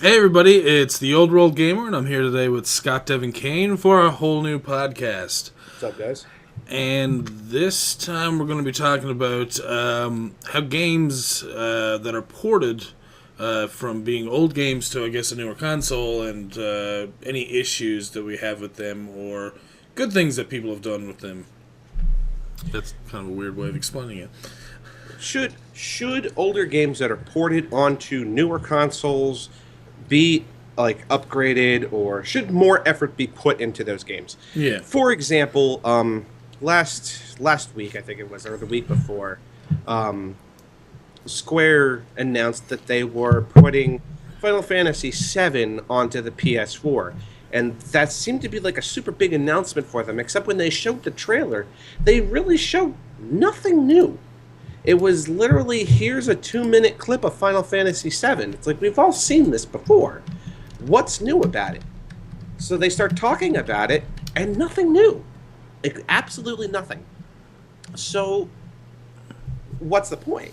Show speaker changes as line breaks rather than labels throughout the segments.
Hey everybody, it's the Old World Gamer, and I'm here today with ScottDevonKane for a whole new podcast.
What's up, guys?
And this time we're going to be talking about how games that are ported from being old games to, I guess, a newer console, and any issues that we have with them, or good things that people have done with them. That's kind of a weird way of explaining it.
Should older games that are ported onto newer consoles be like upgraded, or should more effort be put into those games?
Yeah.
For example, last week I think it was, or the week before, Square announced that they were putting Final Fantasy VII onto the PS4. And that seemed to be like a super big announcement for them, except when they showed the trailer, they really showed nothing new. It was literally, here's a 2-minute clip of Final Fantasy VII. It's like, we've all seen this before. What's new about it? So they start talking about it, and nothing new. Like, absolutely nothing. So, what's the point?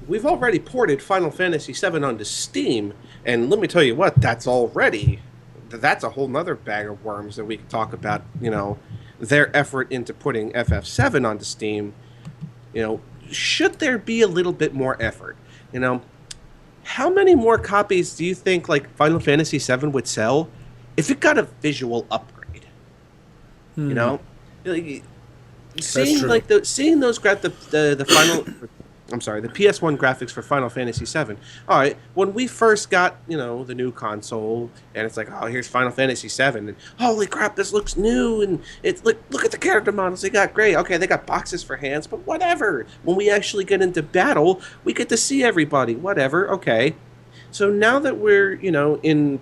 We've already ported Final Fantasy VII onto Steam, and let me tell you what, that's a whole nother bag of worms that we can talk about, their effort into putting FF7 onto Steam. Should there be a little bit more effort? How many more copies do you think like Final Fantasy VII would sell if it got a visual upgrade? You know, like,
That's
seeing
true.
like seeing those the final. I'm sorry, the PS1 graphics for Final Fantasy VII. All right, when we first got, the new console, and it's like, oh, here's Final Fantasy VII, and holy crap, this looks new, and it's look at the character models they got, great. Okay, they got boxes for hands, but whatever. When we actually get into battle, we get to see everybody. Whatever. Okay. So now that we're, in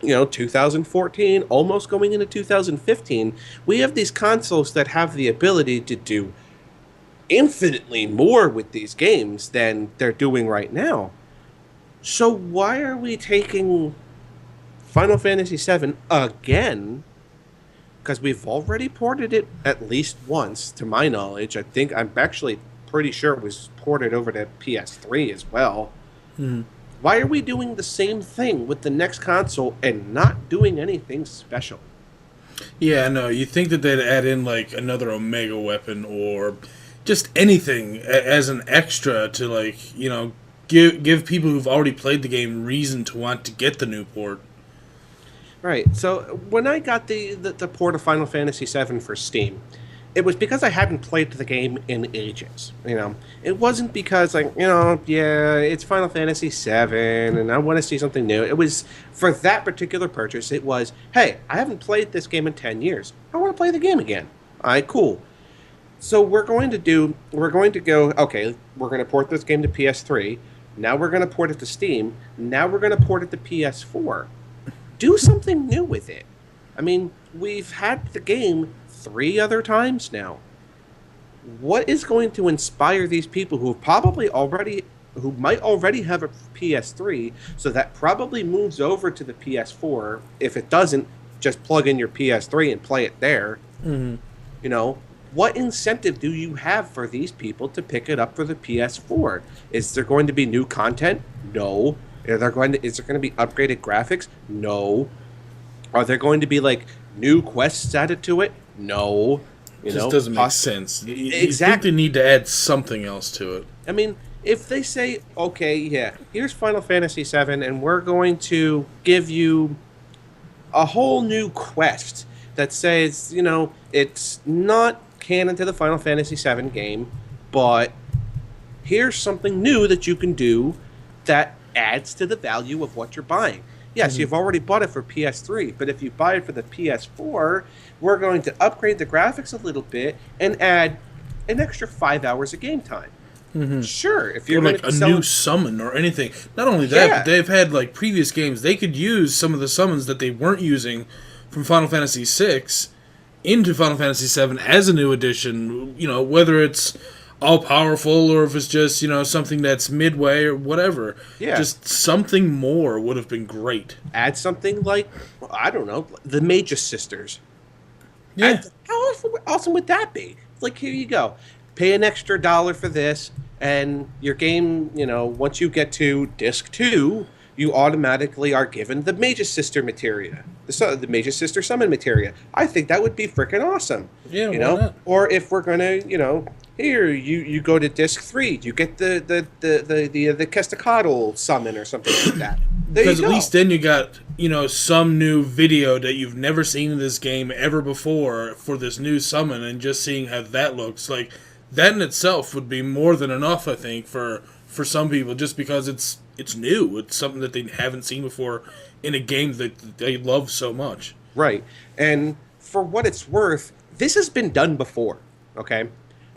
2014, almost going into 2015, we have these consoles that have the ability to do infinitely more with these games than they're doing right now. So why are we taking Final Fantasy VII again? Because we've already ported it at least once, to my knowledge. I'm actually pretty sure it was ported over to PS3 as well. Why are we doing the same thing with the next console and not doing anything special?
Yeah, no, you think that they'd add in like another Omega weapon or just anything as an extra to, like, give people who've already played the game reason to want to get the new port.
Right. So when I got the port of Final Fantasy VII for Steam, it was because I hadn't played the game in ages. It wasn't because, like, yeah, it's Final Fantasy VII and I want to see something new. It was for that particular purchase. It was, hey, I haven't played this game in 10 years. I want to play the game again. All right, cool. So we're going to go, okay, we're going to port this game to PS3. Now we're going to port it to Steam. Now we're going to port it to PS4. Do something new with it. I mean, we've had the game 3 other times now. What is going to inspire these people who might already have a PS3, so that probably moves over to the PS4? If it doesn't, just plug in your PS3 and play it there. You know, what incentive do you have for these people to pick it up for the PS4? Is there going to be new content? No. Is there going to be upgraded graphics? No. Are there going to be like new quests added to it? No.
It just doesn't make sense. You think they
Exactly.
need to add something else to it.
I mean, if they say, okay, yeah, here's Final Fantasy VII, and we're going to give you a whole new quest that says, it's not canon to the Final Fantasy VII game, but here's something new that you can do that adds to the value of what you're buying. Yes, you've already bought it for PS3, but if you buy it for the PS4, we're going to upgrade the graphics a little bit and add an extra 5 hours of game time. Sure, if you're
Or
going
like
to
a
sell,
new summon or anything. Not only that,
yeah,
but they've had like previous games. They could use some of the summons that they weren't using from Final Fantasy VI into Final Fantasy VII as a new addition. Whether it's all powerful or if it's just something that's midway or whatever.
yeah,
Just something more would have been great.
add something like, I don't know, the Magus Sisters.
Yeah.
How awesome would that be? It's like, here you go. Pay an extra $1 for this, and your game, once you get to disc 2, you automatically are given the Mage's Sister materia, the Mage's Sister summon materia. I think that would be freaking awesome.
Yeah,
You
why
know,
not?
or if we're gonna, here you go to disc 3, you get the Kestacotl summon or something like that. There
Because
you
at
go.
least then you got, some new video that you've never seen in this game ever before for this new summon, and just seeing how that looks, like, that in itself would be more than enough, I think, for some people, just because it's new. It's something that they haven't seen before in a game that they love so much.
Right. And for what it's worth, this has been done before. Okay.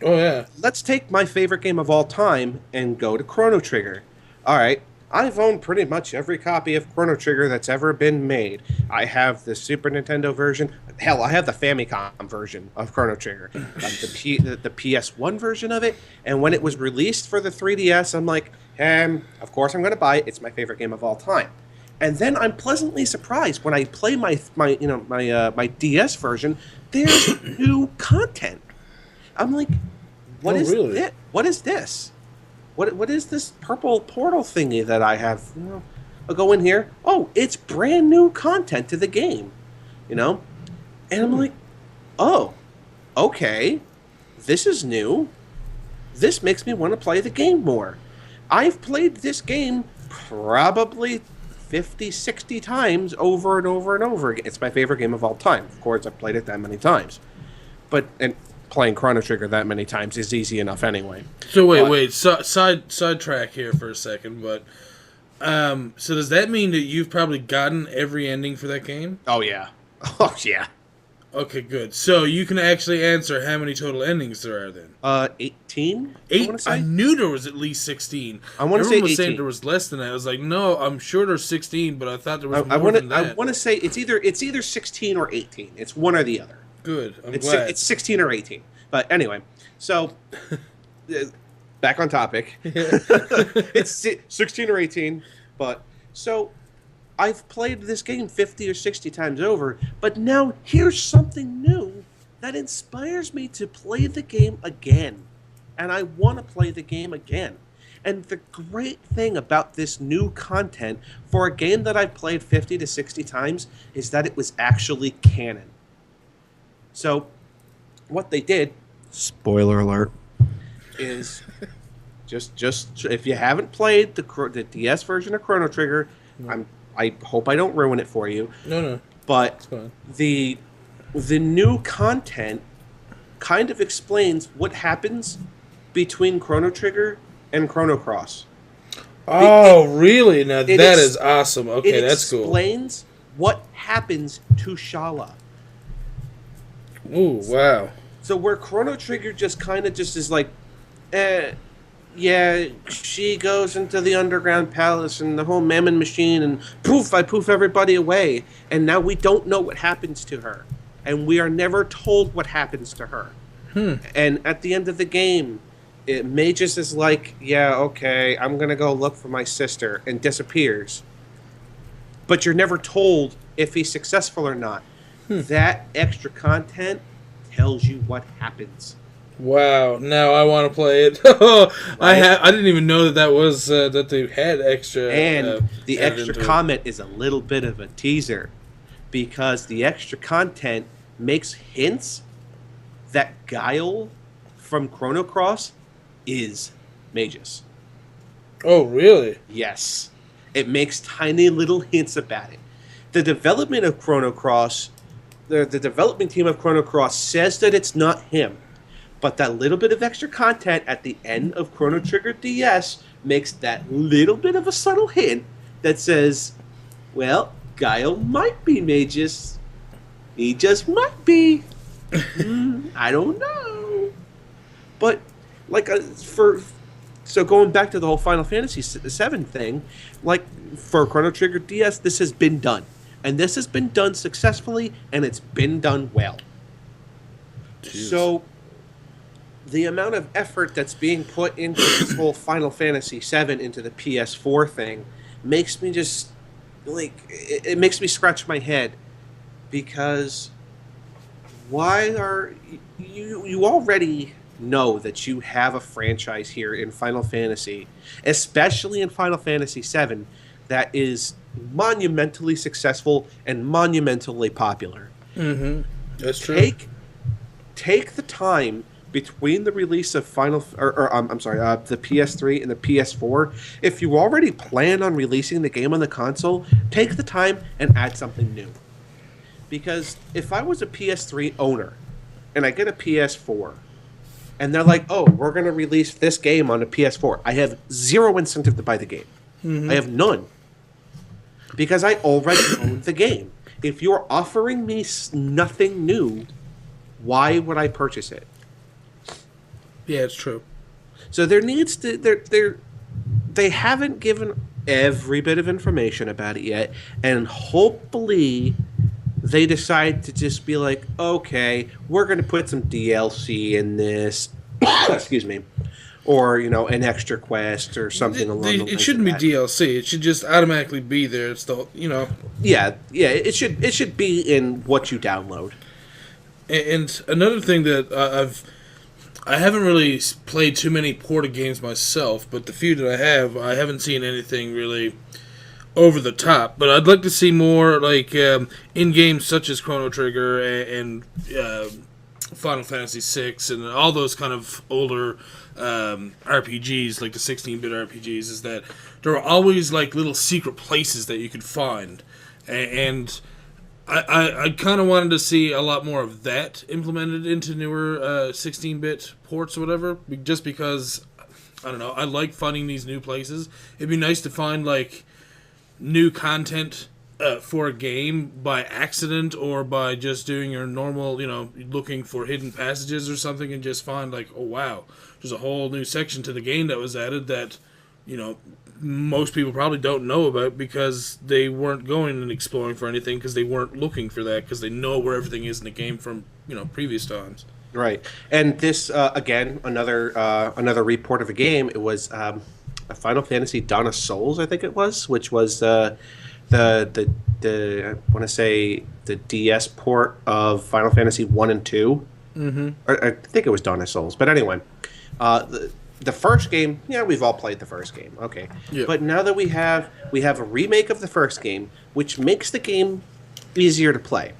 Oh, yeah.
Let's take my favorite game of all time and go to Chrono Trigger. All right. I've owned pretty much every copy of Chrono Trigger that's ever been made. I have the Super Nintendo version. Hell, I have the Famicom version of Chrono Trigger. The PS1 version of it. And when it was released for the 3DS, I'm like, of course I'm going to buy it. It's my favorite game of all time. And then I'm pleasantly surprised when I play my DS version. There's new content. I'm like, what is
really?
this? What is this? What is this purple portal thingy that I have? I'll go in here. Oh, it's brand new content to the game. And I'm like, oh, okay, this is new. This makes me want to play the game more. I've played this game probably 50, 60 times over and over and over again. It's my favorite game of all time. Of course, I've played it that many times. And playing Chrono Trigger that many times is easy enough anyway.
So wait, sidetrack here for a second, but so does that mean that you've probably gotten every ending for that game?
Oh, yeah. Oh, yeah.
Okay, good. So you can actually answer how many total endings there are then.
18?
I knew there was at least 16.
I want to say 18.
Everyone was saying there was less than that. I was like, no, I'm sure there's 16, but I thought there was more than that.
I want to say it's either 16 or 18. It's one or the other.
Good. I'm
glad. It's 16 or 18. But anyway, so back on topic. It's 16 or 18. But so I've played this game 50 or 60 times over, but now here's something new that inspires me to play the game again. And I want to play the game again. And the great thing about this new content for a game that I've played 50 to 60 times is that it was actually canon. So what they did, spoiler alert, is just if you haven't played the DS version of Chrono Trigger, I hope I don't ruin it for you.
No.
But
It's fine.
the new content kind of explains what happens between Chrono Trigger and Chrono Cross.
Oh, really? Now that is awesome. Okay, that's cool.
It explains what happens to Shala.
Ooh, wow.
So where Chrono Trigger just is like, yeah, she goes into the underground palace and the whole Mammon machine and poof, I poof everybody away. And now we don't know what happens to her. And we are never told what happens to her. And at the end of the game, Magus is like, yeah, okay, I'm going to go look for my sister, and disappears. But you're never told if he's successful or not. That extra content tells you what happens.
Wow! Now I want to play it. I didn't even know that was that they had extra.
And the extra
into
comment is a little bit of a teaser, because the extra content makes hints that Guile from Chrono Cross is Magus.
Oh, really?
Yes, it makes tiny little hints about it. The development of Chrono Cross. The development team of Chrono Cross says that it's not him, but that little bit of extra content at the end of Chrono Trigger DS makes that little bit of a subtle hint that says, well, Guile might be Magus. He just might be. I don't know. But, so going back to the whole Final Fantasy VII thing, like, for Chrono Trigger DS, this has been done. And this has been done successfully, and it's been done well. Jeez. So, the amount of effort that's being put into this whole Final Fantasy VII, into the PS4 thing, makes me just, it makes me scratch my head. Because, why are, you already know that you have a franchise here in Final Fantasy, especially in Final Fantasy VII, that is monumentally successful and monumentally popular.
Mm-hmm. That's true.
Take the time between the release of the PS3 and the PS4. If you already plan on releasing the game on the console, take the time and add something new. Because if I was a PS3 owner and I get a PS4 and they're like, "Oh, we're going to release this game on a PS4," I have zero incentive to buy the game. I have none. Because I already own the game. If you're offering me nothing new, why would I purchase it?
Yeah, it's true.
So there needs to they haven't given every bit of information about it yet, and hopefully they decide to just be like, okay, we're going to put some DLC in this, excuse me, or an extra quest or something along the lines.
It shouldn't be DLC. It should just automatically be there. It's the
Yeah. It should be in what you download.
And another thing that I haven't really played too many ported games myself, but the few that I haven't seen anything really over the top. But I'd like to see more like in games such as Chrono Trigger and Final Fantasy VI and all those kind of older RPGs, like the 16-bit RPGs, is that there are always like little secret places that you could find, and I kind of wanted to see a lot more of that implemented into newer 16-bit ports or whatever, just because, I don't know, I like finding these new places. It'd be nice to find, like, new content for a game by accident or by just doing your normal, looking for hidden passages or something and just find, like, oh, wow, there's a whole new section to the game that was added that, most people probably don't know about because they weren't going and exploring for anything because they weren't looking for that because they know where everything is in the game from previous times. Right,
and this again another report of a game. It was a Final Fantasy Dawn of Souls, I think it was, which was the I want to say the DS port of Final Fantasy 1 and 2.
Mm-hmm.
I think it was Dawn of Souls, but anyway. The first game, we've all played the first game, okay.
Yeah.
But now that we have a remake of the first game, which makes the game easier to play.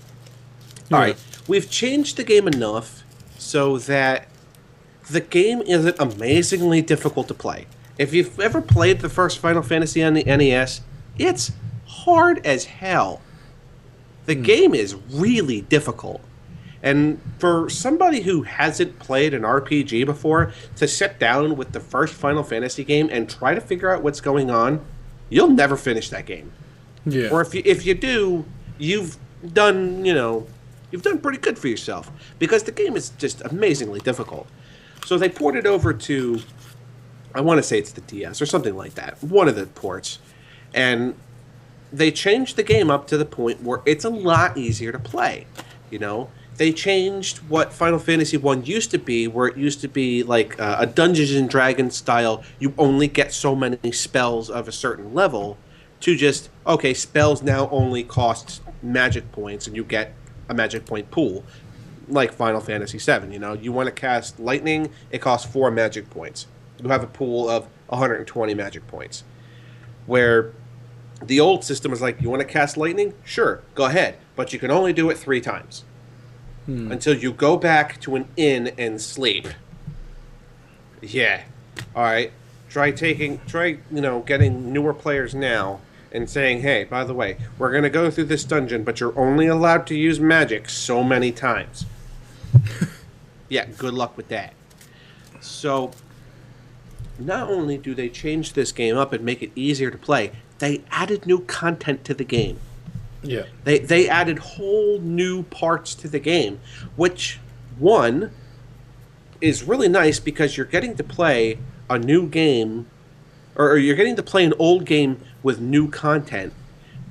Yeah.
All right, we've changed the game enough so that the game isn't amazingly difficult to play. If you've ever played the first Final Fantasy on the NES, it's hard as hell. The game is really difficult. And for somebody who hasn't played an RPG before, to sit down with the first Final Fantasy game and try to figure out what's going on, you'll never finish that game.
Yeah.
Or if you do, you've done pretty good for yourself, because the game is just amazingly difficult. So they ported over to, I want to say it's the DS or something like that, one of the ports, and they changed the game up to the point where it's a lot easier to play, They changed what Final Fantasy 1 used to be, where it used to be like a Dungeons and Dragons style, you only get so many spells of a certain level, to just, okay, spells now only cost magic points, and you get a magic point pool, like Final Fantasy 7, You want to cast lightning, it costs 4 magic points. You have a pool of 120 magic points. Where the old system was like, you want to cast lightning? Sure, go ahead, but you can only do it 3 times. Until you go back to an inn and sleep. Yeah. All right. Try getting newer players now and saying, hey, by the way, we're going to go through this dungeon, but you're only allowed to use magic so many times. Yeah, good luck with that. So, not only do they change this game up and make it easier to play, they added new content to the game.
Yeah.
They added whole new parts to the game, which, one, is really nice because you're getting to play a new game, or you're getting to play an old game with new content,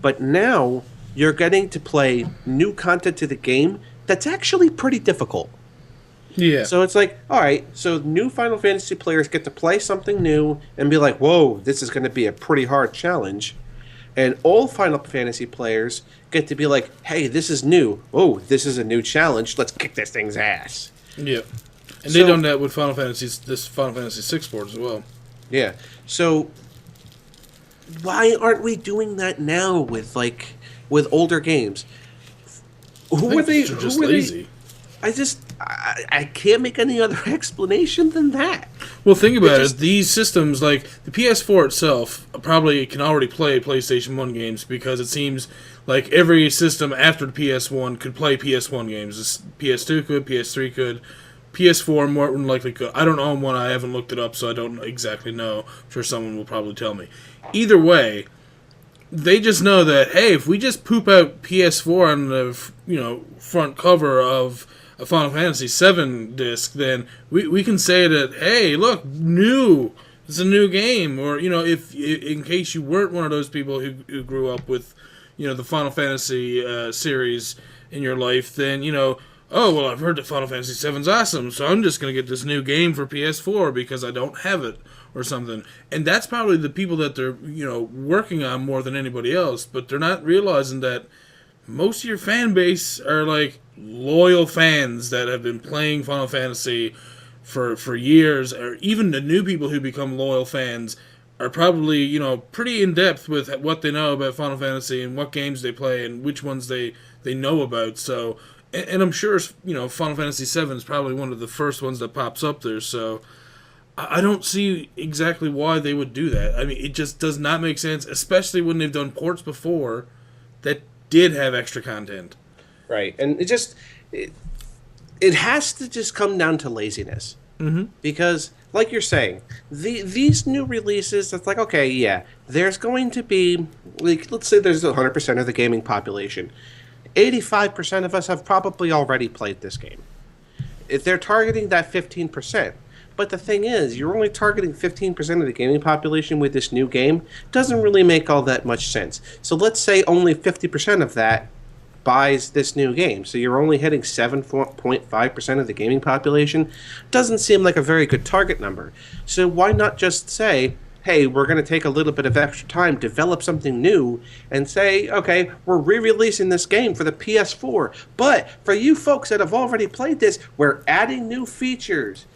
but now you're getting to play new content to the game that's actually pretty difficult.
Yeah.
So it's like, all right, so new Final Fantasy players get to play something new and be like, whoa, this is going to be a pretty hard challenge. And old Final Fantasy players get to be like, hey, this is new. Oh, this is a new challenge. Let's kick this thing's ass.
Yeah. And they've done that with this Final Fantasy VI port as well.
Yeah. So why aren't we doing that now with older games? Who were they?
Just
Who were
lazy.
they? I can't make any other explanation than that.
Well, think about it. These systems, like the PS4 itself, probably can already play PlayStation 1 games because it seems like every system after the PS1 could play PS1 games. PS2 could, PS3 could, PS4 more than likely could. I don't own one. I haven't looked it up, so I don't exactly know. I'm sure someone will probably tell me. Either way, they just know that, hey, if we just poop out PS4 on the front cover of a Final Fantasy VII disc, then we can say that, hey, look, new, it's a new game. Or, if in case you weren't one of those people who grew up with, the Final Fantasy series in your life, then, oh, well, I've heard that Final Fantasy VII's awesome, so I'm just going to get this new game for PS4 because I don't have it or something. And that's probably the people that they're, working on more than anybody else, but they're not realizing that most of your fan base are like loyal fans that have been playing Final Fantasy for years, or even the new people who become loyal fans are probably, pretty in depth with what they know about Final Fantasy and what games they play and which ones they know about. So, and I'm sure, Final Fantasy VII is probably one of the first ones that pops up there. So, I don't see exactly why they would do that. I mean, it just does not make sense, especially when they've done ports before that did have extra content.
Right, and it has to just come down to laziness.
Mm-hmm.
Because, like you're saying, these new releases, it's like, okay, yeah, there's going to be, like, let's say there's 100% of the gaming population. 85% of us have probably already played this game. If they're targeting that 15%. But the thing is, you're only targeting 15% of the gaming population with this new game. Doesn't really make all that much sense. So let's say only 50% of that buys this new game. So you're only hitting 7.5% of the gaming population. Doesn't seem like a very good target number. So why not just say, hey, we're going to take a little bit of extra time, develop something new, and say, okay, we're re-releasing this game for the PS4. But for you folks that have already played this, we're adding new features.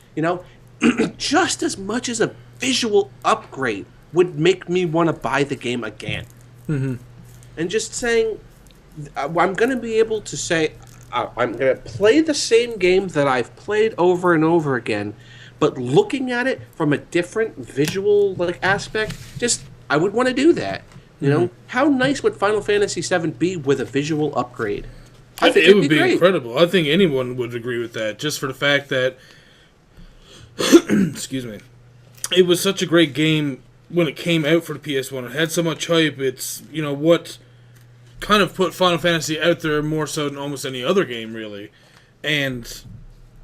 Just as much as a visual upgrade would make me want to buy the game again.
Mm-hmm.
And just saying, I'm going to be able to say, I'm going to play the same game that I've played over and over again, but looking at it from a different visual aspect, I would want to do that. How nice would Final Fantasy VII be with a visual upgrade?
I think it would be incredible. I think anyone would agree with that, just for the fact that excuse me, it was such a great game when it came out for the PS1. It had so much hype. It's, what kind of put Final Fantasy out there more so than almost any other game, really. And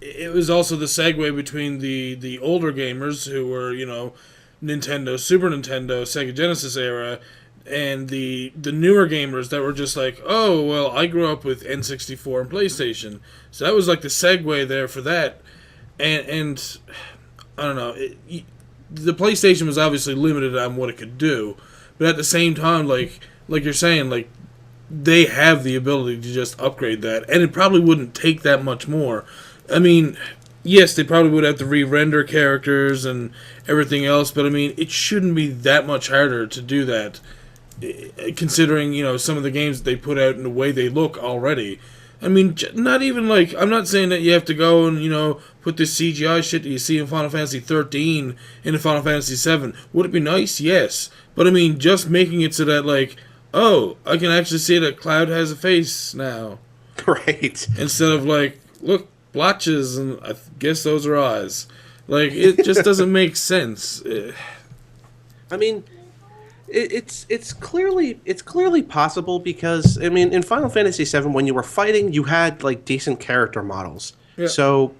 it was also the segue between the older gamers who were, Nintendo, Super Nintendo, Sega Genesis era, and the newer gamers that were just like, oh, well, I grew up with N64 and PlayStation. So that was like the segue there for that. And I don't know, the PlayStation was obviously limited on what it could do, but at the same time, like you're saying, they have the ability to just upgrade that, and it probably wouldn't take that much more. I mean, yes, they probably would have to re-render characters and everything else, but I mean, it shouldn't be that much harder to do that, considering, some of the games that they put out and the way they look already. I mean, not even I'm not saying that you have to go and, put this CGI shit that you see in Final Fantasy 13 into Final Fantasy 7. Would it be nice? Yes. But I mean, just making it so that, oh, I can actually see that Cloud has a face now.
Right.
Instead of, look, blotches, and I guess those are eyes. It just doesn't make sense.
I mean, it's clearly possible because, I mean, in Final Fantasy VII, when you were fighting, you had decent character models. Yeah. So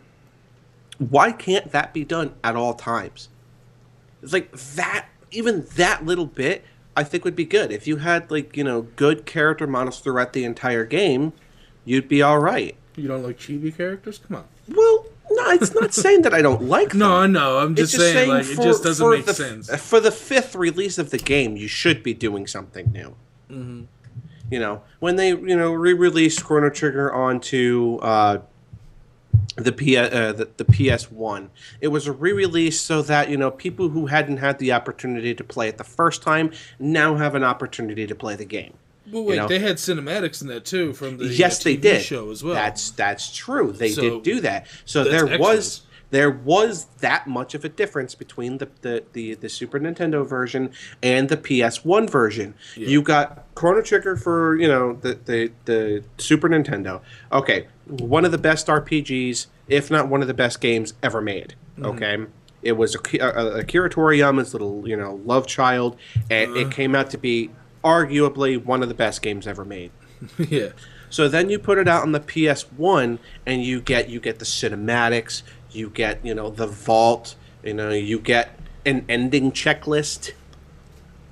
why can't that be done at all times? It's even that little bit, I think would be good. If you had good character models throughout the entire game, you'd be all right.
You don't like chibi characters? Come on.
Well, no, it's not saying that I don't like them.
No, I'm just saying it just doesn't make sense.
For the 5th release of the game, you should be doing something new.
Mm-hmm.
When they, re-released Chrono Trigger onto the PS1. It was a re-release so that people who hadn't had the opportunity to play it the first time now have an opportunity to play the game.
Well,
You
wait,
know,
they had cinematics in that too from the
yes, they
TV
did.
show as well.
That's true. They
So
did do that. So
that's extras.
there was that much of a difference between the Super Nintendo version and the PS1 version.
Yeah.
You got Chrono Trigger for the Super Nintendo. Okay, one of the best RPGs, if not one of the best games ever made. Okay. It was Akira Toriyama's little, love child, and it came out to be arguably one of the best games ever made.
Yeah.
So then you put it out on the PS1, and you get the cinematics, you get the vault, you get an ending checklist.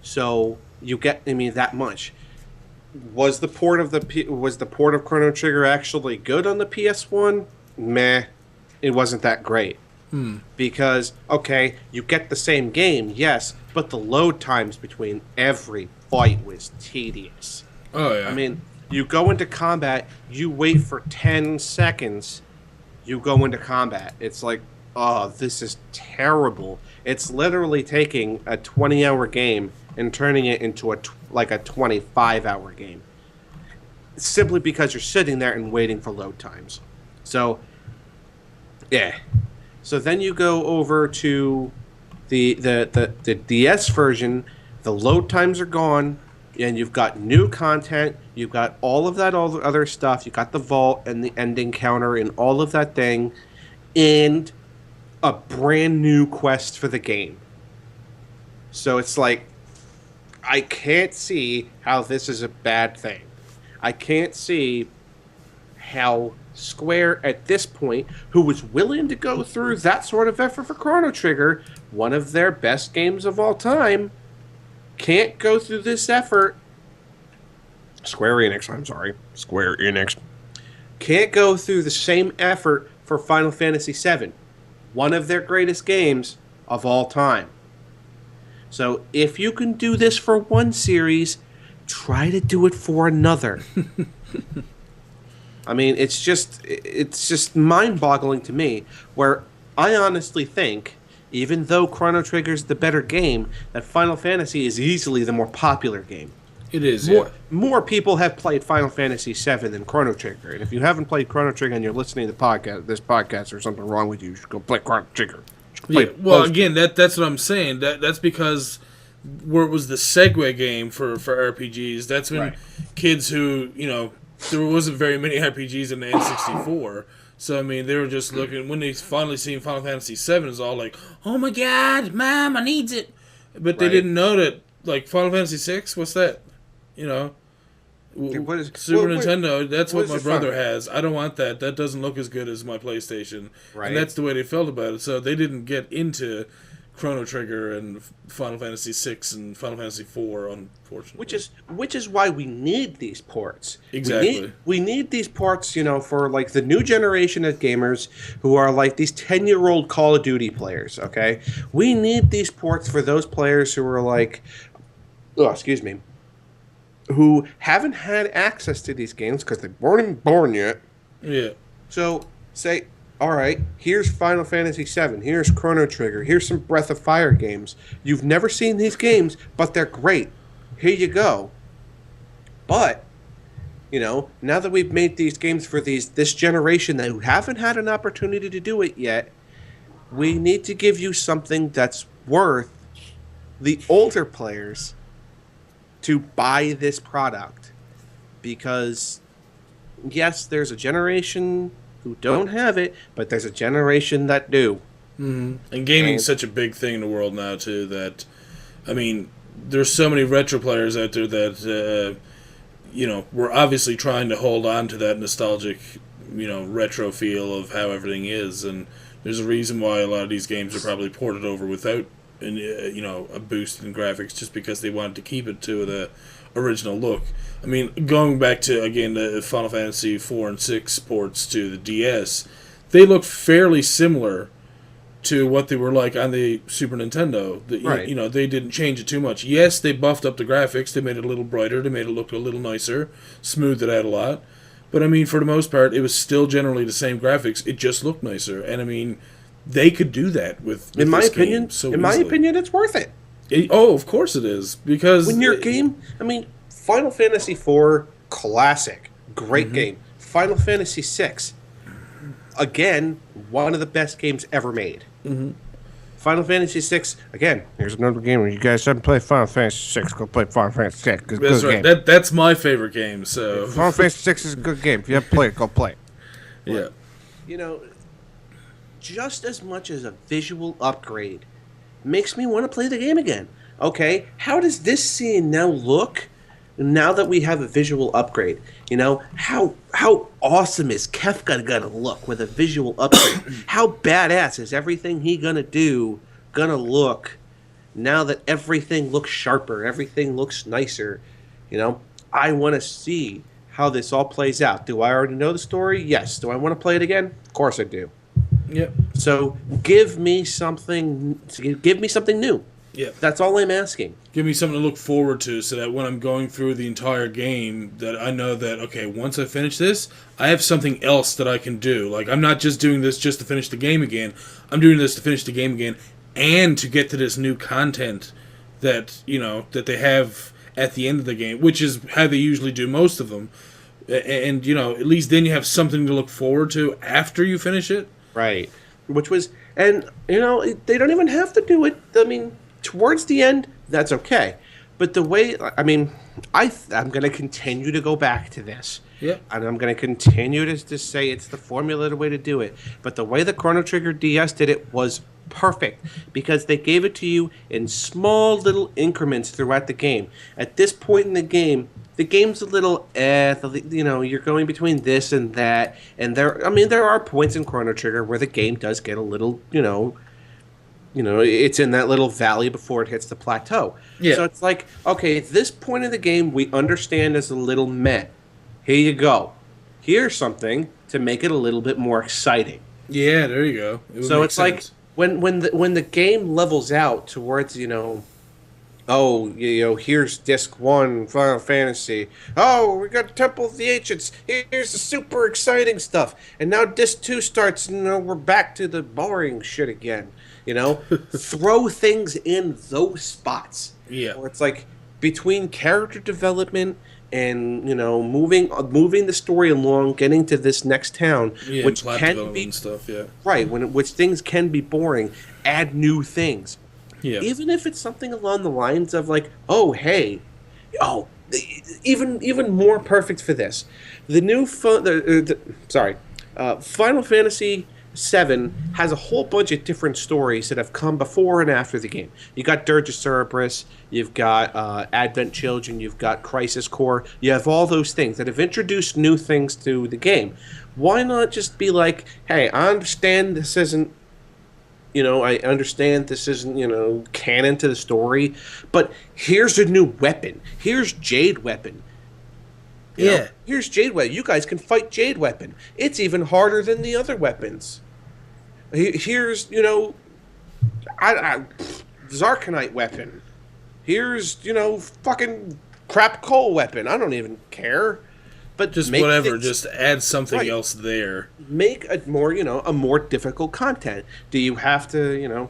So you get, that much. Was the port of Chrono Trigger actually good on the PS1? Meh, it wasn't that great. Because, okay, you get the same game, yes, but the load times between every fight was tedious.
Oh yeah.
I mean, you go into combat, you wait for 10 seconds, you go into combat. It's like, oh, this is terrible. It's literally taking a 20-hour game and turning it into a 25-hour game. Simply because you're sitting there and waiting for load times. So, yeah. So then you go over to the DS version. The load times are gone, and you've got new content. You've got all the other stuff. You got the vault and the ending counter and all of that thing, and a brand new quest for the game. So it's like, I can't see how this is a bad thing. I can't see how Square at this point, who was willing to go through that sort of effort for Chrono Trigger, one of their best games of all time, can't go through this effort. Square Enix can't go through the same effort for Final Fantasy VII, one of their greatest games of all time. So if you can do this for one series, try to do it for another. I mean, it's just mind-boggling to me, where I honestly think, even though Chrono Trigger's the better game, that Final Fantasy is easily the more popular game.
It is, yeah.
More people have played Final Fantasy VII than Chrono Trigger, and if you haven't played Chrono Trigger and you're listening to this podcast, there's something wrong with you. You should go play Chrono Trigger.
Yeah, well, again, that's what I'm saying. That's because where it was the segue game for RPGs. That's when kids who, there wasn't very many RPGs in the N64. So, I mean, they were just looking, when they finally seen Final Fantasy VII, it's all like, oh my god, Mom, I needs it. But they didn't know that, like, Final Fantasy VI, what's that? Super Nintendo, that's what my brother has. I don't want that. That doesn't look as good as my PlayStation. Right. And that's the way they felt about it. So they didn't get into Chrono Trigger and Final Fantasy VI and Final Fantasy IV, unfortunately.
Which is why we need these ports.
Exactly.
We need these ports, for like the new generation of gamers who are like these 10-year-old Call of Duty players, okay? We need these ports for those players who are like, who haven't had access to these games because they weren't even born yet.
Yeah.
So say, all right, here's Final Fantasy VII, here's Chrono Trigger, here's some Breath of Fire games. You've never seen these games, but they're great. Here you go. But, now that we've made these games for this generation that who haven't had an opportunity to do it yet, we need to give you something that's worth the older players to buy this product. Because, yes, there's a generation who don't have it, but there's a generation that do.
Mm-hmm. And gaming's such a big thing in the world now, too, that, I mean, there's so many retro players out there that, we're obviously trying to hold on to that nostalgic, retro feel of how everything is, and there's a reason why a lot of these games are probably ported over without, a boost in graphics, just because they wanted to keep it to the original look. I mean, going back to, again, the Final Fantasy 4 and 6 ports to the DS, they look fairly similar to what they were like on the Super Nintendo. They didn't change it too much. Yes, they buffed up the graphics, they made it a little brighter, they made it look a little nicer, smoothed it out a lot, But I mean, for the most part, it was still generally the same graphics. It just looked nicer, and I mean, they could do that with
In my
this
opinion,
game so
in my
easily.
opinion, it's worth it.
Oh, of course it is, because
When your game, I mean, Final Fantasy IV, classic, great game. Final Fantasy VI, again, one of the best games ever made. Final Fantasy VI, again, here's another game. When you guys haven't played Final Fantasy VI, go play Final Fantasy VI. It's a
that's
good
right.
game.
That's my favorite game. So
Final Fantasy VI is a good game. If you haven't played it, go play it.
yeah,
You know, just as much as a visual upgrade makes me want to play the game again. Okay, how does this scene now look now that we have a visual upgrade? You know, how awesome is Kefka gonna look with a visual upgrade? How badass is everything he gonna do gonna look now that everything looks sharper, everything looks nicer? You know, I want to see how this all plays out. Do I already know the story? Yes. Do I want to play it again? Of course I do.
yeah,
So give me something. Give me something new.
yeah.
That's all I'm asking.
Give me something to look forward to, so that when I'm going through the entire game, that I know that okay, once I finish this, I have something else that I can do. Like I'm not just doing this just to finish the game again. I'm doing this to finish the game again, and to get to this new content that that they have at the end of the game, which is how they usually do most of them. And at least then you have something to look forward to after you finish it.
Right. Which was, and they don't even have to do it. I mean, towards the end, that's okay. But the way, I mean, I'm going to continue to go back to this.
Yeah.
And I'm going to continue to say it's the formulated way to do it. But the way the Chrono Trigger DS did it was perfect, because they gave it to you in small little increments throughout the game. At this point in the game's a little you're going between this and that, and there are points in Chrono Trigger where the game does get a little, it's in that little valley before it hits the plateau.
Yeah.
So it's like, okay, at this point in the game we understand as a little meh. Here you go. Here's something to make it a little bit more exciting.
Yeah, there you go.
So it's like when the game levels out towards here's disc 1 Final Fantasy. Oh, we got Temple of the Ancients. Here's the super exciting stuff. And now disc 2 starts, we're back to the boring shit again. Throw things in those spots.
Yeah.
Where it's like between character development and moving the story along, getting to this next town, which can be
and stuff, yeah.
right, which things can be boring, add new things.
Yeah.
Even if it's something along the lines of like, even more perfect for this. The new Final Fantasy VII has a whole bunch of different stories that have come before and after the game. You got Dirge of Cerberus, you've got Advent Children, you've got Crisis Core. You have all those things that have introduced new things to the game. Why not just be like, hey, I understand this isn't canon to the story, but here's a new weapon. Here's Jade Weapon. Here's Jade Weapon. You guys can fight Jade Weapon. It's even harder than the other weapons. Here's, Zarkanite Weapon. Here's, fucking crap coal weapon. I don't even care. But
just whatever, just add something else there.
Make a more difficult content. Do you have to,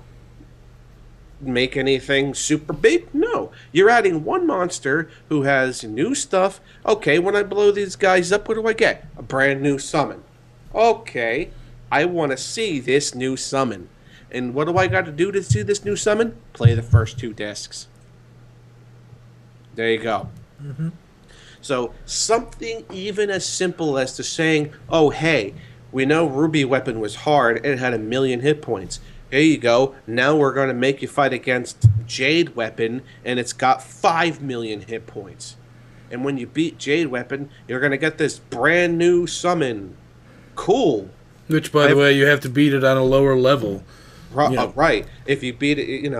make anything super big? No. You're adding one monster who has new stuff. Okay, when I blow these guys up, what do I get? A brand new summon. Okay, I want to see this new summon. And what do I got to do to see this new summon? Play the first 2 discs. There you go.
Mm-hmm.
So something even as simple as to saying, oh, hey, we know Ruby Weapon was hard. It had 1 million hit points. Here you go. Now we're going to make you fight against Jade Weapon, and it's got 5 million hit points. And when you beat Jade Weapon, you're going to get this brand new summon. Cool.
Which, by the way, you have to beat it on a lower level.
Right. If you beat it,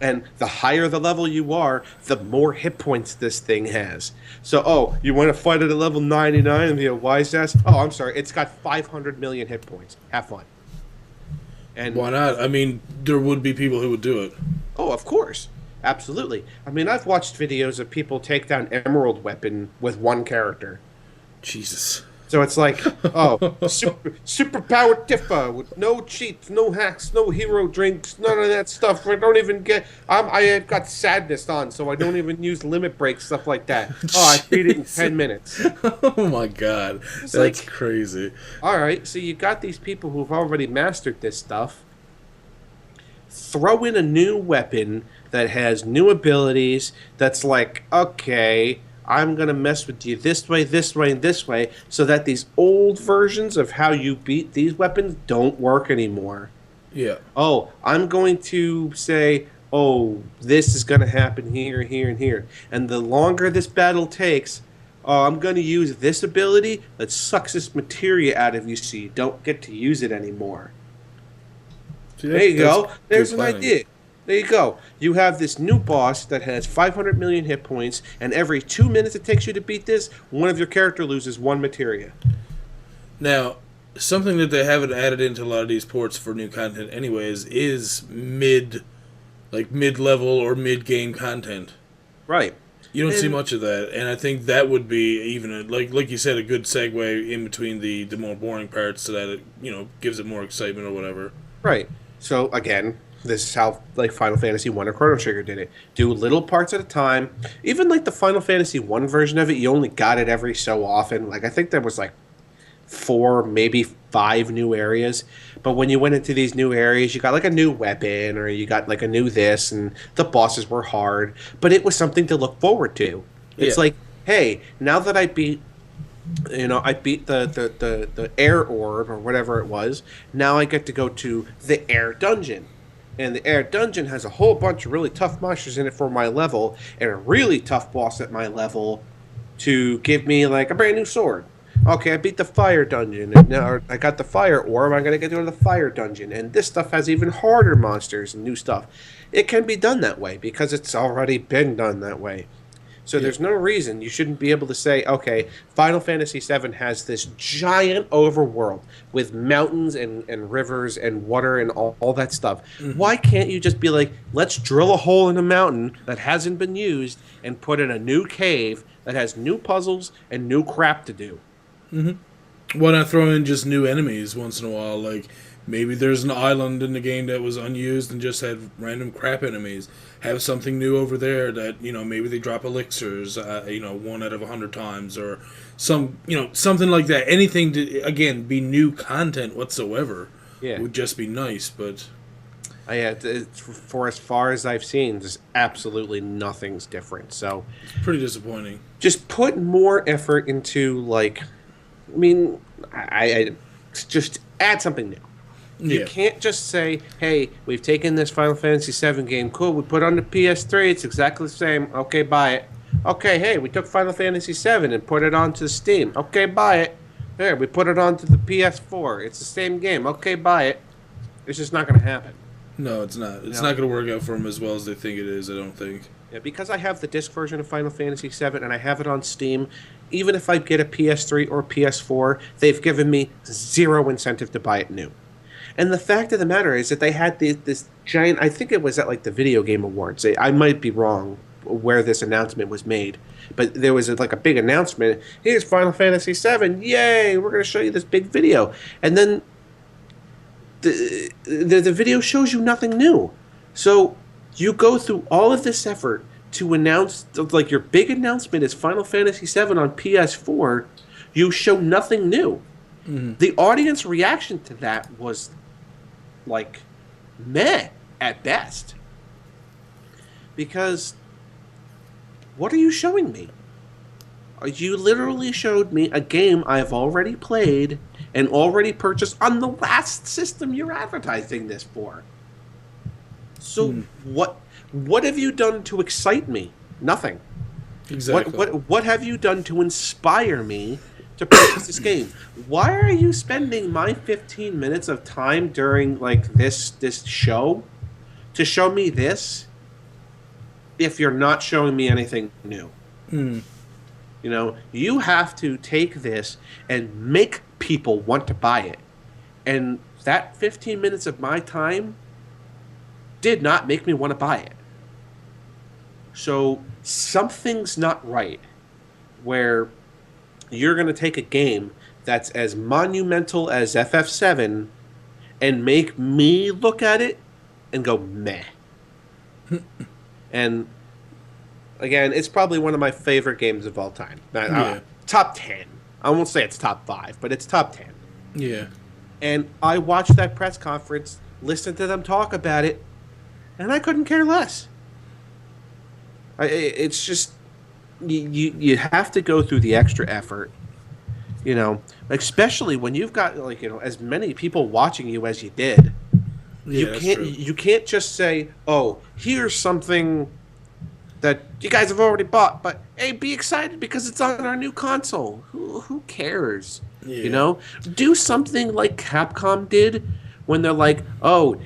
and the higher the level you are, the more hit points this thing has. So, you want to fight it at level 99 and be a wise ass? Oh, I'm sorry. It's got 500 million hit points. Have fun. And
why not? I mean, there would be people who would do it.
Oh, of course. Absolutely. I mean, I've watched videos of people take down Emerald Weapon with one character.
Jesus.
So it's like, oh, super powered Tifa with no cheats, no hacks, no hero drinks, none of that stuff. I don't even get. I've got sadness on, so I don't even use limit breaks, stuff like that. Oh, I beat it in 10 minutes.
Oh my god,
It's
that's
like,
crazy.
all right, so you got these people who've already mastered this stuff. Throw in a new weapon that has new abilities. That's like, okay, I'm going to mess with you this way, and this way, so that these old versions of how you beat these weapons don't work anymore.
Yeah.
Oh, I'm going to say, oh, this is going to happen here, here, and here. And the longer this battle takes, oh, I'm going to use this ability that sucks this materia out of you so you don't get to use it anymore.
See,
There you go. There's
good
an
planning.
idea. There you go. You have this new boss that has 500 million hit points, and every 2 minutes it takes you to beat this, one of your character loses one materia.
Now, something that they haven't added into a lot of these ports for new content, anyways, is mid-level or mid-game content.
Right.
You don't see much of that, and I think that would be even like you said, a good segue in between the more boring parts, so that it gives it more excitement or whatever.
Right. So again, this is how like Final Fantasy 1 or Chrono Trigger did it. Do little parts at a time. Even like the Final Fantasy 1 version of it, you only got it every so often. Like I think there was like 4, maybe 5 new areas. But when you went into these new areas, you got like a new weapon or you got like a new this, and the bosses were hard, but it was something to look forward to. It's
Yeah.
like, hey, now that I beat the air orb or whatever it was. Now I get to go to the air dungeon. And the air dungeon has a whole bunch of really tough monsters in it for my level, and a really tough boss at my level to give me like a brand new sword. Okay, I beat the fire dungeon, and now I got the fire orb. I'm gonna get to go to the fire dungeon, and this stuff has even harder monsters and new stuff. It can be done that way because it's already been done that way. So there's no reason you shouldn't be able to say, okay, Final Fantasy VII has this giant overworld with mountains and rivers and water and all that stuff. Mm-hmm. Why can't you just be like, let's drill a hole in a mountain that hasn't been used and put in a new cave that has new puzzles and new crap to do?
Mm-hmm. Why not throw in just new enemies once in a while? Like, maybe there's an island in the game that was unused and just had random crap enemies. Have something new over there that, maybe they drop elixirs, 1 out of 100 times, or something like that. Anything to, again, be new content whatsoever would just be nice, but... for as far as I've seen, there's absolutely nothing's different, so... It's pretty disappointing.
Just put more effort into, like... I just add something new. You can't just say, hey, we've taken this Final Fantasy VII game, cool, we put it on the PS3, it's exactly the same, okay, buy it. Okay, hey, we took Final Fantasy VII and put it onto Steam, okay, buy it. There, we put it onto the PS4, it's the same game, okay, buy it. It's just not going to happen.
No, it's not. It's not going to work out for them as well as they think it is, I don't think.
Yeah, because I have the disc version of Final Fantasy VII and I have it on Steam, even if I get a PS3 or PS4, they've given me zero incentive to buy it new. And the fact of the matter is that they had this giant... I think it was at like the Video Game Awards. I might be wrong where this announcement was made. But there was like a big announcement. Here's Final Fantasy VII. Yay! We're going to show you this big video. And then the video shows you nothing new. So you go through all of this effort to announce... Like your big announcement is Final Fantasy VII on PS4. You show nothing new. Mm-hmm. The audience reaction to that was... like, meh at best. Because, what are you showing me? You literally showed me a game I've already played and already purchased on the last system you're advertising this for. So, what have you done to excite me? Nothing.
Exactly.
What have you done to inspire me to purchase this game? Why are you spending my 15 minutes of time during like this show to show me this if you're not showing me anything new? You have to take this and make people want to buy it. And that 15 minutes of my time did not make me want to buy it. So something's not right where you're going to take a game that's as monumental as FF7 and make me look at it and go meh. And again, it's probably one of my favorite games of all time. Top 10. I won't say it's top 5, but it's top 10.
Yeah.
And I watched that press conference, listened to them talk about it, and I couldn't care less. It's just you have to go through the extra effort, especially when you've got as many people watching you as you did.
Yeah,
You can't just say, "Oh, here's something that you guys have already bought, but hey, be excited because it's on our new console." Who cares?
Yeah.
Do something like Capcom did when they're like, "Oh,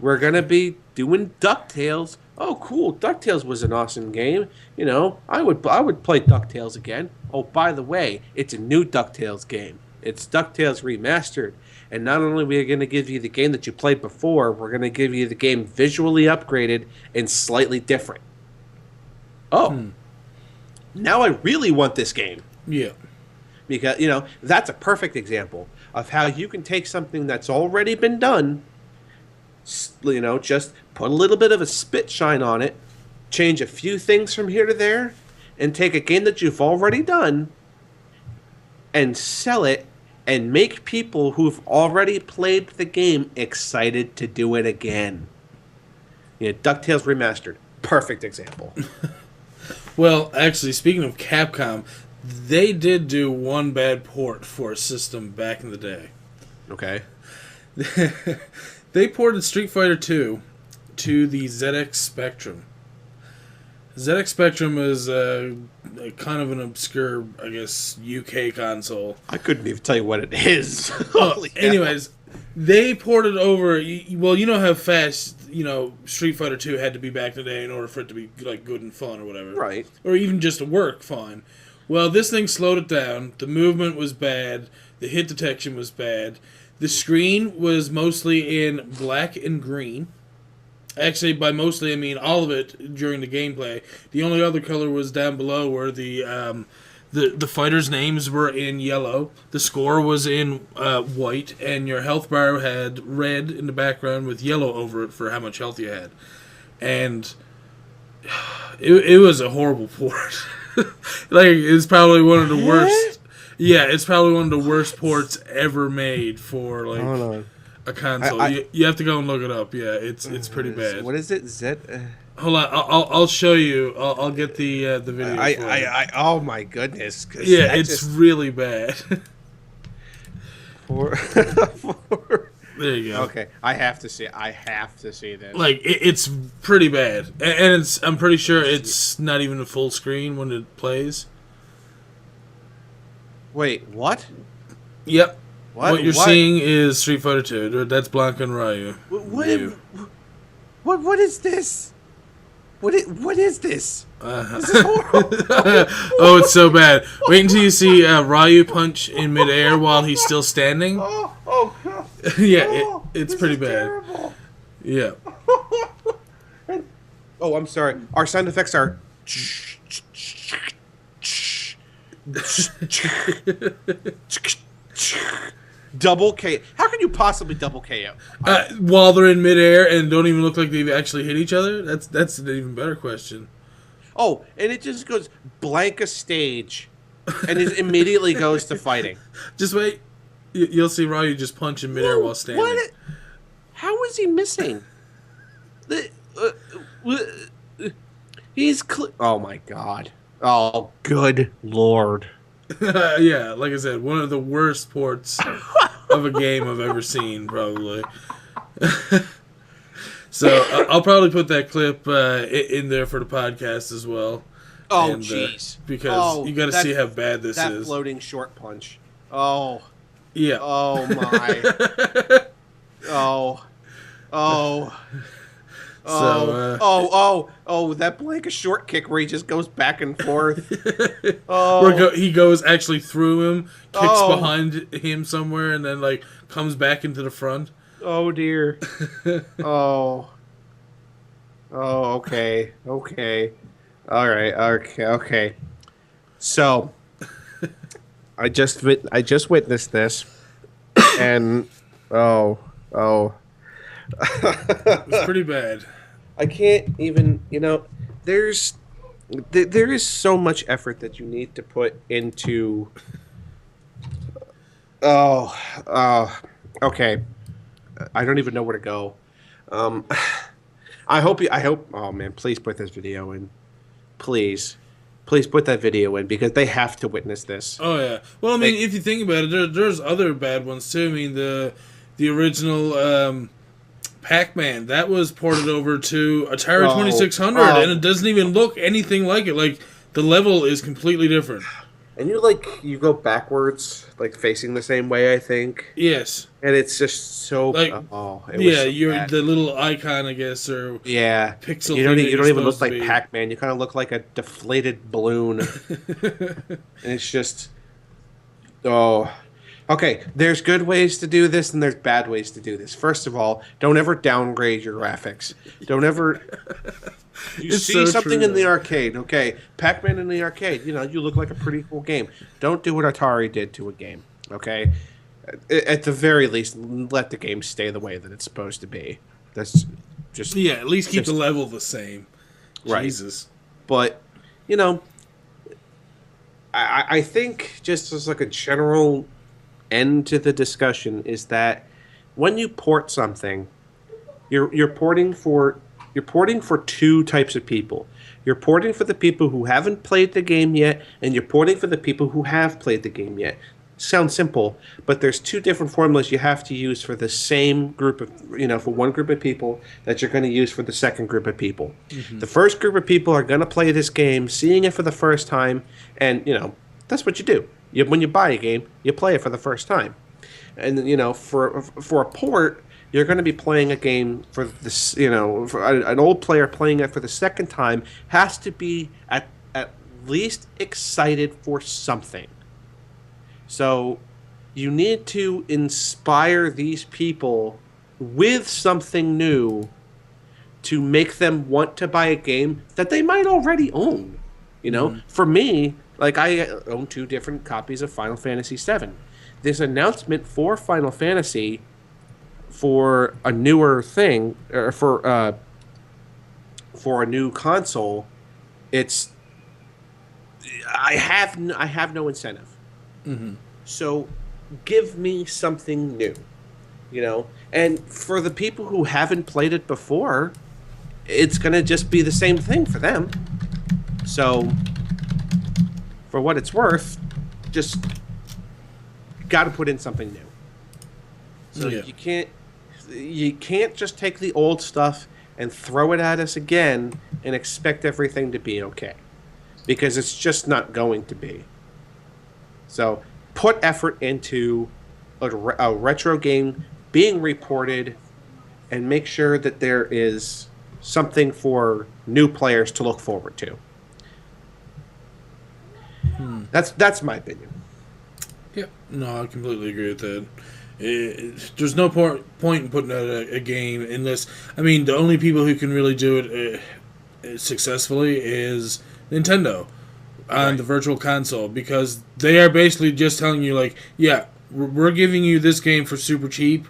we're gonna be doing DuckTales." Oh, cool! DuckTales was an awesome game. I would play DuckTales again. Oh, by the way, it's a new DuckTales game. It's DuckTales Remastered. And not only are we going to give you the game that you played before, we're going to give you the game visually upgraded and slightly different. Oh, now I really want this game.
Yeah.
Because, that's a perfect example of how you can take something that's already been done, just put a little bit of a spit shine on it, change a few things from here to there, and take a game that you've already done and sell it and make people who've already played the game excited to do it again. DuckTales Remastered. Perfect example.
Well, actually, speaking of Capcom, they did do one bad port for a system back in the day.
Okay.
They ported Street Fighter 2 to the ZX Spectrum. ZX Spectrum is kind of an obscure, I guess, UK console.
I couldn't even tell you what it is.
Anyways, they ported over. Well, you know how fast Street Fighter 2 had to be back in the day in order for it to be good and fun or whatever,
right?
Or even just to work fine. Well, this thing slowed it down. The movement was bad. The hit detection was bad. The screen was mostly in black and green. Actually, by mostly, I mean all of it during the gameplay. The only other color was down below where the fighters' names were in yellow. The score was in white, and your health bar had red in the background with yellow over it for how much health you had. And it was a horrible port. It's probably one of the worst. Yeah, it's probably one of the worst ports ever made for a console. You have to go and look it up. Yeah, it's pretty bad.
What is it?
Hold on, I'll show you. I'll get the video.
Oh my goodness!
Yeah, it's really bad. There you go.
Okay, I have to see this.
It's pretty bad, and I'm pretty sure it's not even a full screen when it plays.
Wait, what?
Yep. What you're seeing is Street Fighter 2. That's Blanca and Ryu.
What is this? What is this? This is horrible.
Oh, it's so bad. Wait until you see Ryu punch in midair while he's still standing.
Oh God.
Yeah, it's pretty bad.
Terrible.
Yeah.
Oh, I'm sorry. Our sound effects are. Double K. How can you possibly double KO?
While they're in midair and don't even look like they've actually hit each other? That's an even better question.
Oh, and it just goes blank a stage, and it immediately goes to fighting.
Just wait. You'll see Ryu just punch in midair while standing. What?
How is he missing? He's oh my God. Oh, good Lord.
Yeah, like I said, one of the worst ports of a game I've ever seen, probably. So I'll probably put that clip in there for the podcast as well.
Oh, jeez.
Because you got to see how bad this is.
That floating short punch. Oh.
Yeah.
Oh, my. Oh. So, that blank short kick where he just goes back and forth.
Where he goes actually through him, kicks behind him somewhere, and then comes back into the front.
Oh dear. Oh, okay. All right. Okay. So, I just witnessed this, and oh,
It's pretty bad.
I can't even. There's there is so much effort that you need to put into. Oh, okay. I don't even know where to go. Um, I hope you. I hope. Oh man, please put this video in. Please put that video in because they have to witness this.
Oh yeah. Well, I mean, if you think about it, there's other bad ones too. I mean, the original Pac-Man that was ported over to Atari 2600, and it doesn't even look anything like it. Like the level is completely different.
And you go backwards, like facing the same way, I think.
Yes.
And it's just so
like you're bad. The little icon, I guess, or pixel.
You don't even look like Pac-Man. You kind of look like a deflated balloon. And it's just okay. There's good ways to do this, and there's bad ways to do this. First of all, don't ever downgrade your graphics. Don't ever. You see so something in the arcade, okay? Pac-Man in the arcade, you look like a pretty cool game. Don't do what Atari did to a game, okay? At the very least, let the game stay the way that it's supposed to be. That's just
at least keep the level the same.
Right.
Jesus.
But, I think just as like a general end to the discussion is that when you port something, you're porting for two types of people. You're porting for the people who haven't played the game yet, and you're porting for the people who have played the game yet. Sounds simple, but there's two different formulas you have to use for the same group of, for one group of people that you're going to use for the second group of people. Mm-hmm. The first group of people are going to play this game, seeing it for the first time, and, that's what you do. When you buy a game, you play it for the first time. And, for a port, you're going to be playing a game for this, for an old player playing it for the second time has to be at least excited for something. So you need to inspire these people with something new to make them want to buy a game that they might already own. For me, like I own 2 different copies of Final Fantasy VII. This announcement for Final Fantasy for a newer thing, or for a new console, I have no incentive. Mm-hmm. So give me something new, And for the people who haven't played it before, it's gonna just be the same thing for them. So for what it's worth, just got to put in something new. So you can't just take the old stuff and throw it at us again and expect everything to be okay, because it's just not going to be. So put effort into a retro game being reported, and make sure that there is something for new players to look forward to. That's my opinion.
Yeah, no, I completely agree with that. There's no point in putting out a game unless, the only people who can really do it successfully is Nintendo on the Virtual Console, because they are basically just telling you, like, we're giving you this game for super cheap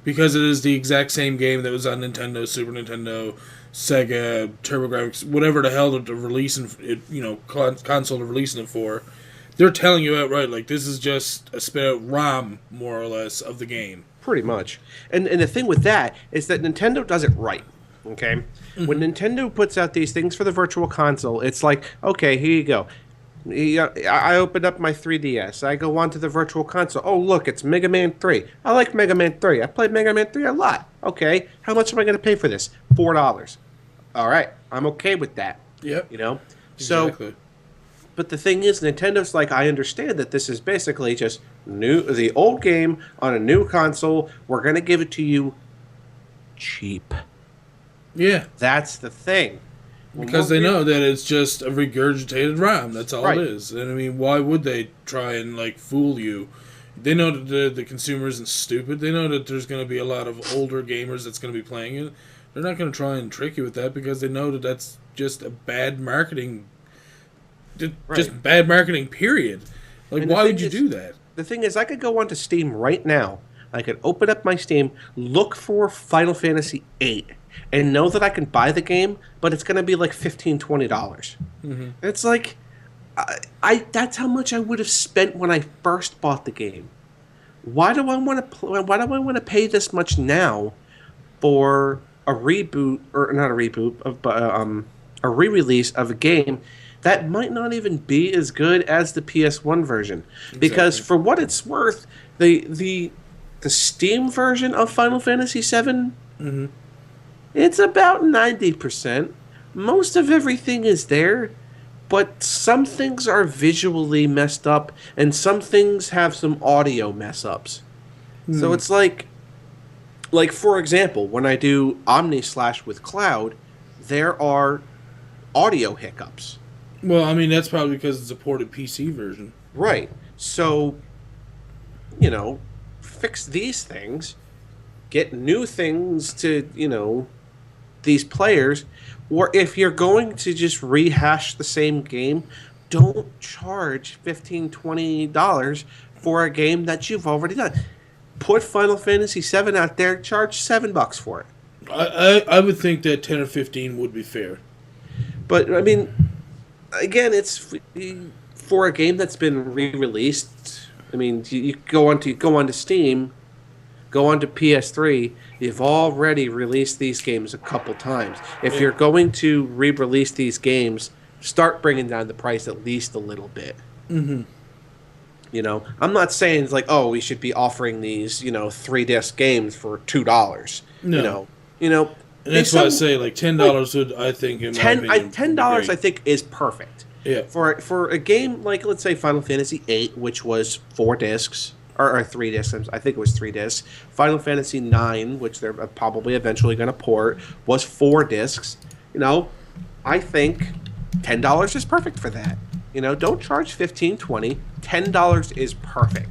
because it is the exact same game that was on Nintendo, Super Nintendo, Sega, TurboGrafx, whatever the hell they're releasing it, console they're releasing it for. They're telling you outright, like, this is just a spit out ROM, more or less, of the game.
Pretty much. And the thing with that is that Nintendo does it right, okay? Mm-hmm. When Nintendo puts out these things for the Virtual Console, it's like, okay, here you go. I open up my 3DS. I go onto the Virtual Console. Oh, look, it's Mega Man 3. I like Mega Man 3. I played Mega Man 3 a lot. Okay, how much am I going to pay for this? $4. All right, I'm okay with that.
Yep.
So...
Exactly.
But the thing is, Nintendo's like, I understand that this is basically just the old game on a new console. We're going to give it to you cheap.
Yeah.
That's the thing.
Because they know that it's just a regurgitated ROM. That's all it is. And, why would they try and, like, fool you? They know that the consumer isn't stupid. They know that there's going to be a lot of older gamers that's going to be playing it. They're not going to try and trick you with that because they know that that's just a bad marketing. Just bad marketing, period. Like,
And the
why would
thing
you
is,
do that?
the thing is, I could go onto Steam right now. I could open up my Steam, look for Final Fantasy VIII, and know that I can buy the game, but it's going to be like $15-$20. It's like, I that's how much I would have spent when I first bought the game. Why do I want to? Why do I want to pay this much now for a reboot, or not a reboot of, a re-release of a game that might not even be as good as the PS1 version? Because for what it's worth, the Steam version of Final Fantasy VII, it's about 90%. Most of everything is there, but some things are visually messed up, and some things have some audio mess ups. So it's like for example, when I do Omni Slash with Cloud, there are audio hiccups.
Well, I mean, that's probably because it's a ported PC version.
Right. So, fix these things, get new things to, these players, or if you're going to just rehash the same game, don't charge $15-$20 for a game that you've already done. Put Final Fantasy VII out there, charge $7 for it.
I would think that 10 or 15 would be fair.
But I mean, again, it's for a game that's been re-released. I mean, you go onto Steam, go onto PS3. You've already released these games a couple times. If you're going to re-release these games, start bringing down the price at least a little bit. I'm not saying it's like, oh, we should be offering these, 3-disc games for $2.
No.
And
that's why I say like $10 would, I think, in my opinion,
$10 I think is perfect.
Yeah.
For a game like, let's say, Final Fantasy VIII, which was 4 discs or 3 discs. I think it was 3 discs. Final Fantasy IX, which they're probably eventually going to port, was 4 discs. I think $10 is perfect for that. Don't charge $15, $20. $10 is perfect.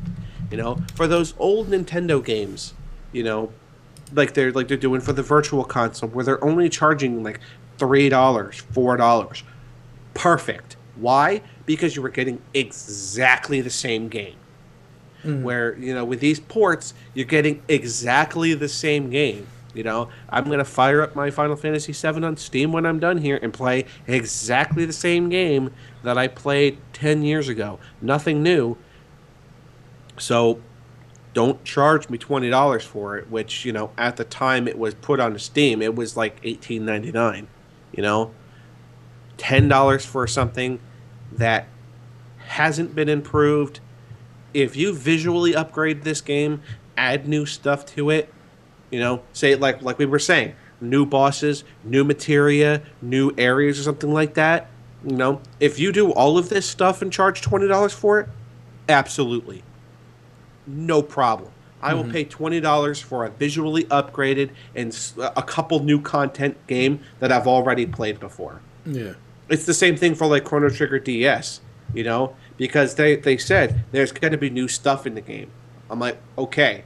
For those old Nintendo games, like they're doing for the Virtual Console, where they're only charging like $3, $4. Perfect. Why? Because you were getting exactly the same game. Where, with these ports, you're getting exactly the same game. I'm going to fire up my Final Fantasy VII on Steam when I'm done here and play exactly the same game that I played 10 years ago. Nothing new. So don't charge me $20 for it, which, at the time it was put on Steam, it was like $18.99. $10 for something that hasn't been improved. If you visually upgrade this game, add new stuff to it, say like we were saying, new bosses, new materia, new areas or something like that, if you do all of this stuff and charge $20 for it, absolutely. No problem. I will pay $20 for a visually upgraded and a couple new content game that I've already played before.
Yeah.
It's the same thing for like Chrono Trigger DS, because they said there's going to be new stuff in the game. I'm like, okay,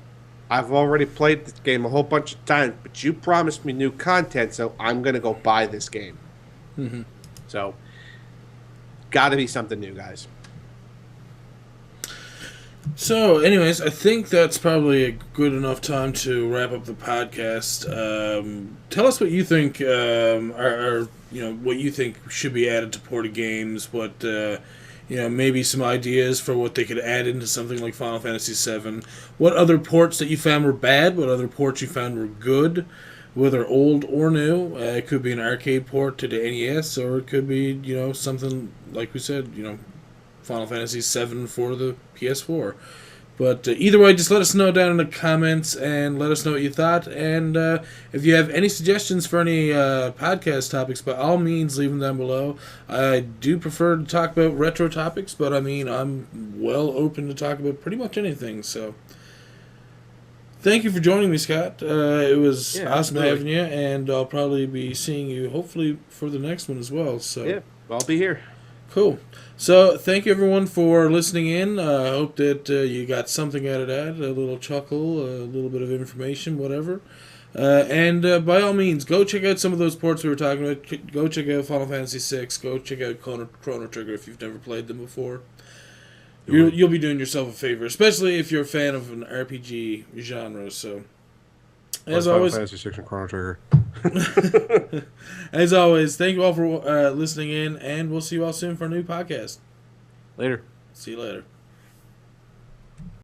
I've already played this game a whole bunch of times, but you promised me new content, so I'm going to go buy this game. So, got to be something new, guys.
So, anyways, I think that's probably a good enough time to wrap up the podcast. Tell us what you think what you think should be added to ported games. What maybe some ideas for what they could add into something like Final Fantasy VII. What other ports that you found were bad? What other ports you found were good, whether old or new? It could be an arcade port to the NES, or it could be something like we said, Final Fantasy VII for the PS4. But either way, just let us know down in the comments and let us know what you thought. And if you have any suggestions for any podcast topics, by all means, leave them down below. I do prefer to talk about retro topics, but I mean, I'm well open to talk about pretty much anything. So thank you for joining me, Scott. It was awesome having you, and I'll probably be seeing you hopefully for the next one as well. So
yeah, I'll be here.
Cool. So, thank you everyone for listening in. I hope that you got something out of that, a little chuckle, a little bit of information, whatever. And by all means, go check out some of those ports we were talking about. Go check out Final Fantasy VI. Go check out Chrono Trigger if you've never played them before. you'll be doing yourself a favor, especially if you're a fan of an RPG genre. So, as always,
Fantasy 6 and Chrono Trigger.
as always, thank you all for listening in, and we'll see you all soon for a new podcast.
Later.
See you later.